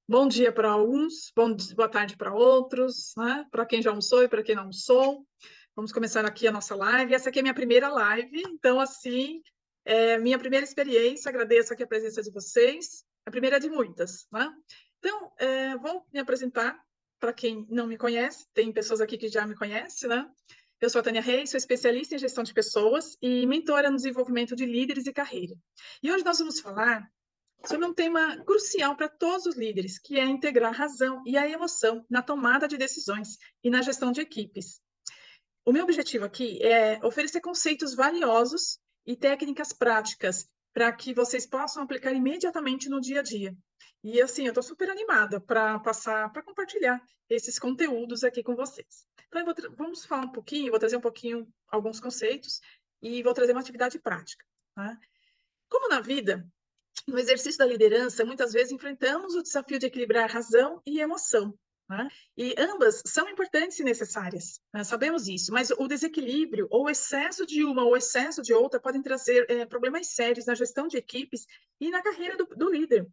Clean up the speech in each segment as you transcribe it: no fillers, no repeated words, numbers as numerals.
Bom dia para alguns, boa tarde para outros, né? Para quem já almoçou e para quem não almoçou. Vamos começar aqui a nossa live. Essa aqui é minha primeira live, então, assim, é minha primeira experiência. Agradeço aqui a presença de vocês. A primeira de muitas, né? Então, vou me apresentar para quem não me conhece. Tem pessoas aqui que já me conhecem, né? Eu sou a Tânia Reis, sou especialista em gestão de pessoas e mentora no desenvolvimento de líderes e carreira. E hoje nós vamos falar sobre um tema crucial para todos os líderes, que é integrar a razão e a emoção na tomada de decisões e na gestão de equipes. O meu objetivo aqui é oferecer conceitos valiosos e técnicas práticas para que vocês possam aplicar imediatamente no dia a dia. E assim, eu estou super animada para passar, para compartilhar esses conteúdos aqui com vocês. Então, vamos falar um pouquinho, vou trazer um pouquinho alguns conceitos e vou trazer uma atividade prática. Tá? Como na vida, no exercício da liderança, muitas vezes enfrentamos o desafio de equilibrar razão e emoção, né? E ambas são importantes e necessárias, né? Sabemos isso, mas o desequilíbrio ou o excesso de uma ou o excesso de outra podem trazer problemas sérios na gestão de equipes e na carreira do líder.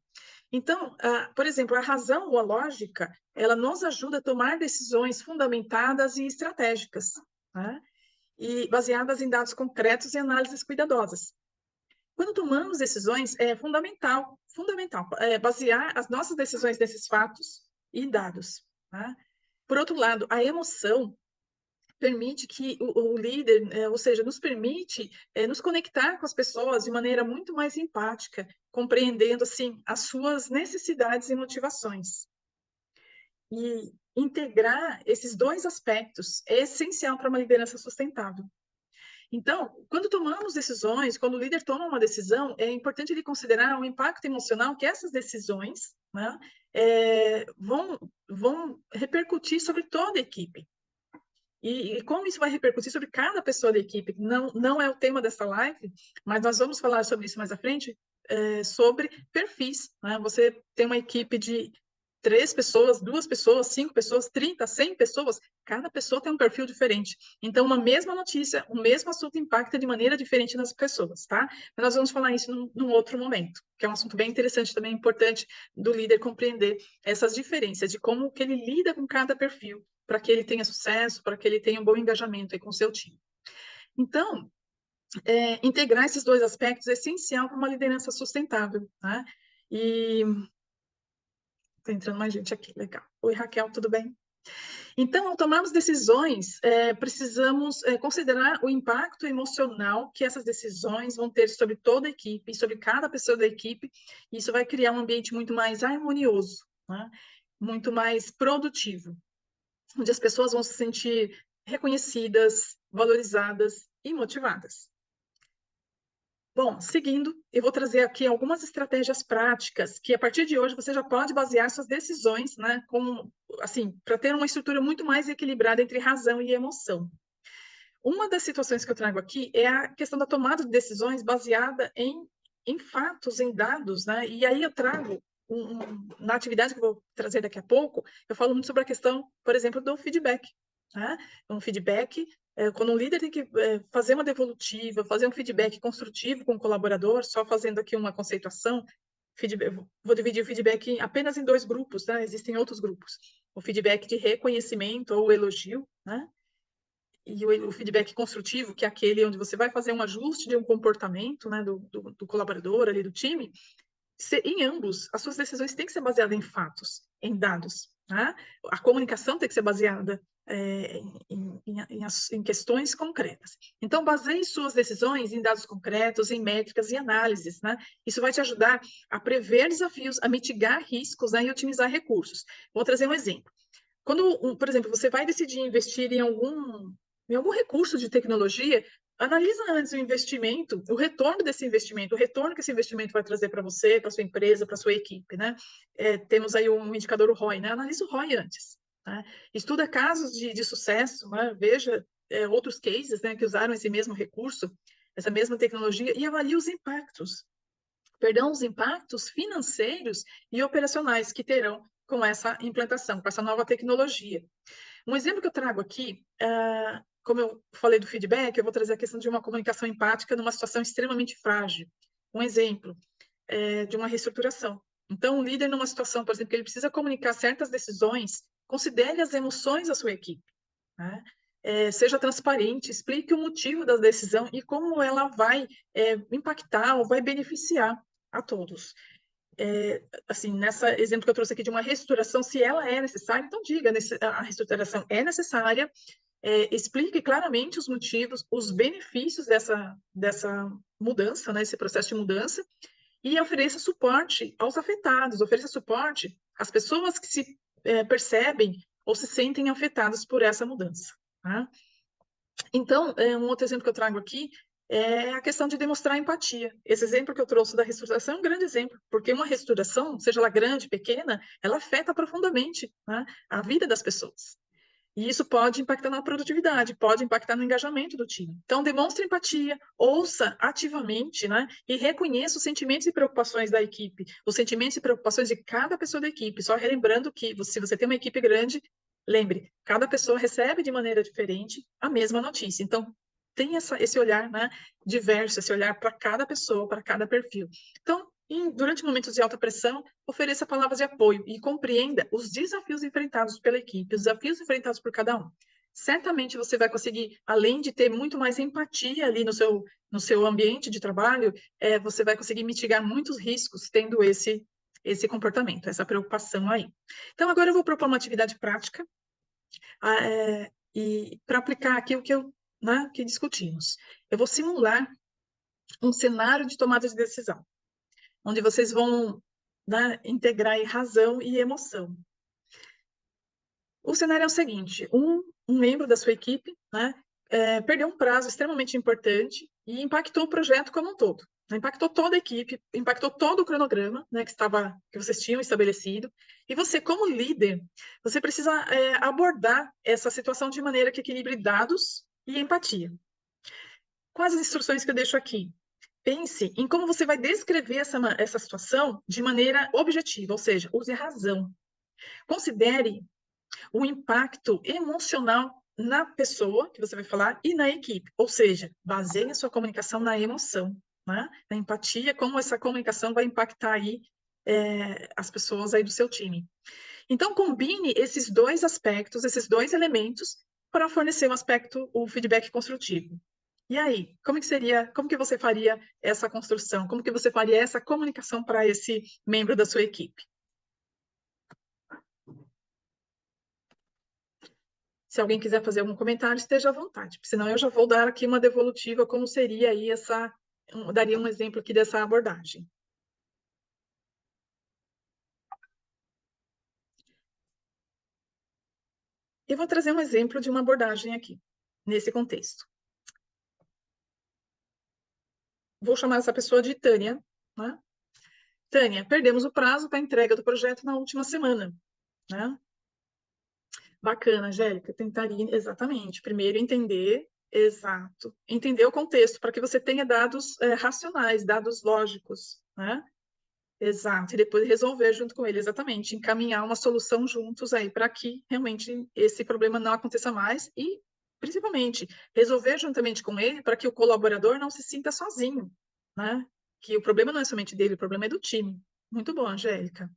Então, por exemplo, a razão ou a lógica, ela nos ajuda a tomar decisões fundamentadas e estratégicas, né? E baseadas em dados concretos e análises cuidadosas. Quando tomamos decisões, é fundamental, basear as nossas decisões nesses fatos e dados. Tá? Por outro lado, a emoção permite que o líder, ou seja, nos permite nos conectar com as pessoas de maneira muito mais empática, compreendendo, assim, as suas necessidades e motivações. E integrar esses dois aspectos é essencial para uma liderança sustentável. Então, quando tomamos decisões, quando o líder toma uma decisão, é importante ele considerar o impacto emocional que essas decisões, né, vão repercutir sobre toda a equipe. E como isso vai repercutir sobre cada pessoa da equipe. Não é o tema dessa live, mas nós vamos falar sobre isso mais à frente, sobre perfis. Né? Você tem uma equipe de 3 pessoas, 2 pessoas, 5 pessoas, 30, 100 pessoas, cada pessoa tem um perfil diferente. Então, uma mesma notícia, o mesmo assunto impacta de maneira diferente nas pessoas, tá? Mas nós vamos falar isso num outro momento, que é um assunto bem interessante, também importante do líder compreender essas diferenças, de como que ele lida com cada perfil, para que ele tenha sucesso, para que ele tenha um bom engajamento aí com o seu time. Então, integrar esses dois aspectos é essencial para uma liderança sustentável, tá? E está entrando mais gente aqui, legal. Oi, Raquel, tudo bem? Então, ao tomarmos decisões, precisamos considerar o impacto emocional que essas decisões vão ter sobre toda a equipe, sobre cada pessoa da equipe, e isso vai criar um ambiente muito mais harmonioso, né? Muito mais produtivo, onde as pessoas vão se sentir reconhecidas, valorizadas e motivadas. Bom, seguindo, eu vou trazer aqui algumas estratégias práticas que, a partir de hoje, você já pode basear suas decisões, né, assim, para ter uma estrutura muito mais equilibrada entre razão e emoção. Uma das situações que eu trago aqui é a questão da tomada de decisões baseada em fatos, em dados, né? E aí eu trago, na atividade que eu vou trazer daqui a pouco, eu falo muito sobre a questão, por exemplo, do feedback. Tá? Um feedback, quando um líder tem que fazer uma devolutiva, fazer um feedback construtivo com o colaborador, só fazendo aqui uma conceituação, vou dividir o feedback apenas em 2 grupos, tá? Existem outros grupos. O feedback de reconhecimento ou elogio, né? E o feedback construtivo, que é aquele onde você vai fazer um ajuste de um comportamento, né, do colaborador ali do time, em ambos, as suas decisões têm que ser baseadas em fatos, em dados. Tá? A comunicação tem que ser baseada em questões concretas. Então, baseie suas decisões em dados concretos, em métricas e análises. Né? Isso vai te ajudar a prever desafios, a mitigar riscos, né, e otimizar recursos. Vou trazer um exemplo. Quando, por exemplo, você vai decidir investir em algum recurso de tecnologia, analisa antes o investimento, o retorno desse investimento, o retorno que esse investimento vai trazer para você, para sua empresa, para sua equipe, né? Temos aí um indicador, o ROI, né? Analisa o ROI antes, né? Estuda casos de sucesso, né? Veja outros cases, né, que usaram esse mesmo recurso, essa mesma tecnologia, e avalie os impactos financeiros e operacionais que terão com essa implantação, com essa nova tecnologia. Um exemplo que eu trago aqui, como eu falei do feedback, eu vou trazer a questão de uma comunicação empática numa situação extremamente frágil. Um exemplo de uma reestruturação. Então, o líder, numa situação, por exemplo, que ele precisa comunicar certas decisões, considere as emoções da sua equipe, né? Seja transparente, explique o motivo da decisão e como ela vai impactar ou vai beneficiar a todos. Assim, nessa exemplo que eu trouxe aqui de uma reestruturação, se ela é necessária, então diga, a reestruturação é necessária, explique claramente os motivos, os benefícios dessa mudança, né, esse processo de mudança, e ofereça suporte aos afetados, ofereça suporte às pessoas que se percebem ou se sentem afetadas por essa mudança. Tá? Então, um outro exemplo que eu trago aqui é a questão de demonstrar empatia. Esse exemplo que eu trouxe da restauração é um grande exemplo, porque uma restauração, seja ela grande, pequena, ela afeta profundamente, né, a vida das pessoas. E isso pode impactar na produtividade, pode impactar no engajamento do time. Então, demonstre empatia, ouça ativamente, né? E reconheça os sentimentos e preocupações da equipe, os sentimentos e preocupações de cada pessoa da equipe. Só relembrando que, se você tem uma equipe grande, lembre, cada pessoa recebe de maneira diferente a mesma notícia. Então, tem esse olhar, né, diverso, esse olhar para cada pessoa, para cada perfil. Então, durante momentos de alta pressão, ofereça palavras de apoio e compreenda os desafios enfrentados pela equipe, os desafios enfrentados por cada um. Certamente você vai conseguir, além de ter muito mais empatia ali no seu ambiente de trabalho, você vai conseguir mitigar muitos riscos tendo esse comportamento, essa preocupação aí. Então, agora eu vou propor uma atividade prática e para aplicar aqui o que discutimos. Eu vou simular um cenário de tomada de decisão, onde vocês vão, né, integrar razão e emoção. O cenário é o seguinte: um membro da sua equipe, né, perdeu um prazo extremamente importante e impactou o projeto como um todo. Impactou toda a equipe, impactou todo o cronograma, né, que vocês tinham estabelecido. E você, como líder, você precisa abordar essa situação de maneira que equilibre dados e empatia. Quais as instruções que eu deixo aqui? Pense em como você vai descrever essa situação de maneira objetiva, ou seja, use a razão. Considere o impacto emocional na pessoa que você vai falar e na equipe, ou seja, baseie a sua comunicação na emoção, né? Na empatia, como essa comunicação vai impactar aí as pessoas aí do seu time. Então, combine esses dois aspectos, esses dois elementos, para fornecer o feedback construtivo. E aí, como que você faria essa construção? Como que você faria essa comunicação para esse membro da sua equipe? Se alguém quiser fazer algum comentário, esteja à vontade, senão eu já vou dar aqui uma devolutiva, como seria aí daria um exemplo aqui dessa abordagem. Eu vou trazer um exemplo de uma abordagem aqui, nesse contexto. Vou chamar essa pessoa de Tânia, né? Tânia, perdemos o prazo para a entrega do projeto na última semana, né? Bacana, Angélica, tentaria exatamente. Primeiro entender, exato, entender o contexto para que você tenha dados racionais, dados lógicos, né? Exato, e depois resolver junto com ele, exatamente, encaminhar uma solução juntos aí para que realmente esse problema não aconteça mais e, principalmente, resolver juntamente com ele para que o colaborador não se sinta sozinho, né? Que o problema não é somente dele, o problema é do time. Muito bom, Angélica.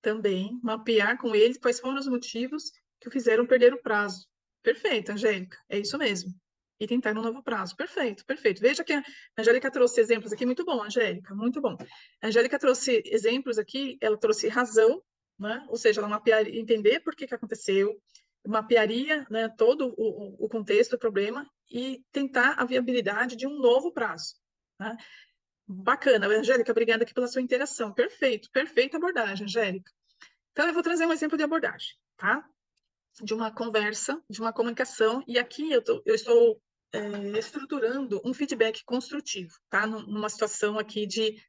Também mapear com ele quais foram os motivos que o fizeram perder o prazo. Perfeito, Angélica, é isso mesmo. E tentar um novo prazo. Perfeito, perfeito. Veja que a Angélica trouxe exemplos aqui, muito bom, Angélica, muito bom. A Angélica trouxe exemplos aqui, ela trouxe razão, né? Ou seja, ela mapearia, entender por que aconteceu, mapearia, né, todo o contexto do problema e tentar a viabilidade de um novo prazo. Né? Bacana, Angélica, obrigada aqui pela sua interação. Perfeito, perfeita abordagem, Angélica. Então, eu vou trazer um exemplo de abordagem, tá? De uma conversa, de uma comunicação, e aqui eu estou estruturando um feedback construtivo, tá? Numa situação aqui de,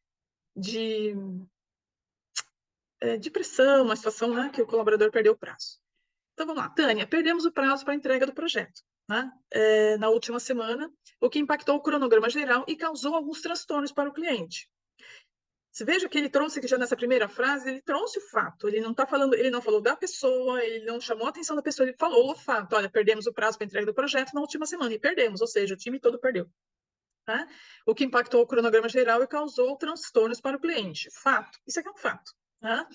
de pressão, uma situação, né, que o colaborador perdeu o prazo. Então, vamos lá. Tânia, perdemos o prazo para a entrega do projeto, né? Na última semana, o que impactou o cronograma geral e causou alguns transtornos para o cliente. Você veja que ele trouxe que já nessa primeira frase, ele trouxe o fato, ele não está falando, ele não falou da pessoa, ele não chamou a atenção da pessoa, ele falou o fato, olha, perdemos o prazo para entrega do projeto na última semana, e perdemos, ou seja, o time todo perdeu. tá? O que impactou o cronograma geral e causou transtornos para o cliente. Fato. Isso aqui é um fato. Tá?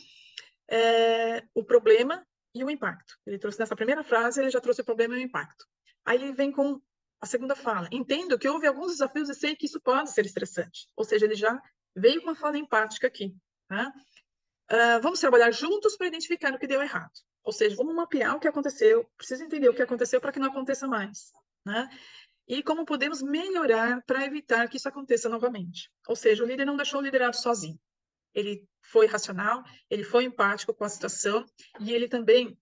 O problema e o impacto. Ele trouxe nessa primeira frase, ele já trouxe o problema e o impacto. Aí ele vem com a segunda fala. Entendo que houve alguns desafios e sei que isso pode ser estressante. Ou seja, ele já veio com uma fala empática aqui. Tá? Vamos trabalhar juntos para identificar o que deu errado. Ou seja, vamos mapear o que aconteceu, preciso entender o que aconteceu para que não aconteça mais. Né? E como podemos melhorar para evitar que isso aconteça novamente. Ou seja, o líder não deixou o liderado sozinho. Ele foi racional, ele foi empático com a situação e ele também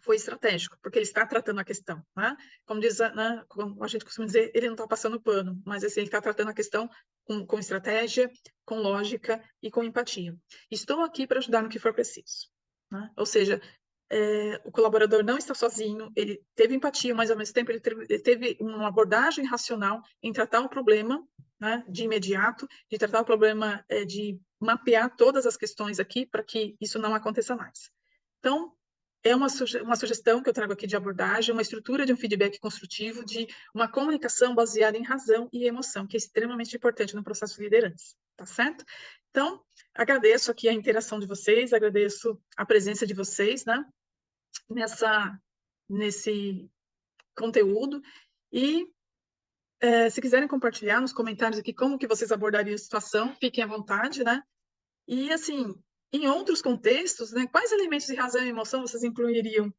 foi estratégico, porque ele está tratando a questão. Né? Como diz, né, como a gente costuma dizer, ele não está passando pano, mas assim, ele está tratando a questão com estratégia, com lógica e com empatia. Estou aqui para ajudar no que for preciso. Né? Ou seja, o colaborador não está sozinho, ele teve empatia, mas ao mesmo tempo ele teve uma abordagem racional em tratar o problema, né, de imediato, de tratar o problema, de mapear todas as questões aqui para que isso não aconteça mais. Então, é uma sugestão que eu trago aqui de abordagem, uma estrutura de um feedback construtivo, de uma comunicação baseada em razão e emoção, que é extremamente importante no processo de liderança, tá certo? Então, agradeço aqui a interação de vocês, agradeço a presença de vocês, né, nesse conteúdo, e se quiserem compartilhar nos comentários aqui como que vocês abordariam a situação, fiquem à vontade, né? E, assim, em outros contextos, né, quais elementos de razão e emoção vocês incluiriam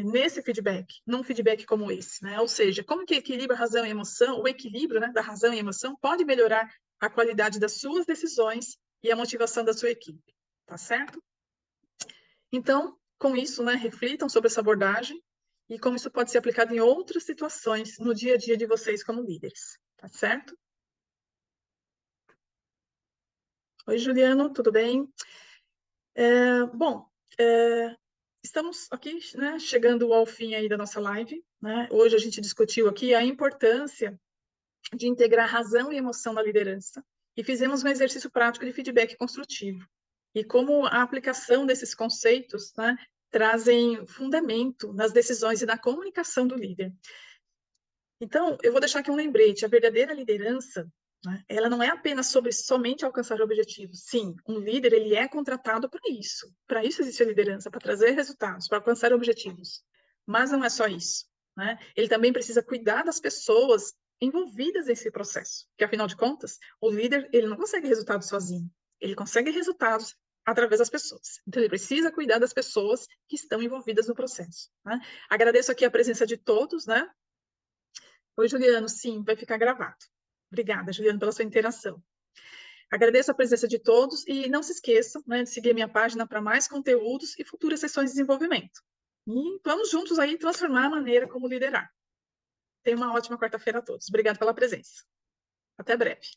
nesse feedback, num feedback como esse, né? Ou seja, como que equilibra razão e emoção, o equilíbrio, né, da razão e emoção pode melhorar a qualidade das suas decisões e a motivação da sua equipe, tá certo? Então, com isso, né, reflitam sobre essa abordagem e como isso pode ser aplicado em outras situações no dia a dia de vocês como líderes, tá certo? Oi, Juliano, tudo bem? Bom, estamos aqui, né, chegando ao fim aí da nossa live, né? Hoje a gente discutiu aqui a importância de integrar razão e emoção na liderança e fizemos um exercício prático de feedback construtivo. E como a aplicação desses conceitos, né, trazem fundamento nas decisões e na comunicação do líder. Então, eu vou deixar aqui um lembrete: a verdadeira liderança, né, ela não é apenas sobre somente alcançar objetivos. Sim, um líder, ele é contratado para isso. Para isso existe a liderança, para trazer resultados, para alcançar objetivos. Mas não é só isso. Né? Ele também precisa cuidar das pessoas envolvidas nesse processo, porque, afinal de contas, o líder, ele não consegue resultados sozinho. Ele consegue resultados através das pessoas. Então, ele precisa cuidar das pessoas que estão envolvidas no processo. Né? Agradeço aqui a presença de todos, né? Oi, Juliano, sim, vai ficar gravado. Obrigada, Juliano, pela sua interação. Agradeço a presença de todos e não se esqueçam, né, de seguir a minha página para mais conteúdos e futuras sessões de desenvolvimento. E vamos juntos aí transformar a maneira como liderar. Tenha uma ótima quarta-feira a todos. Obrigada pela presença. Até breve.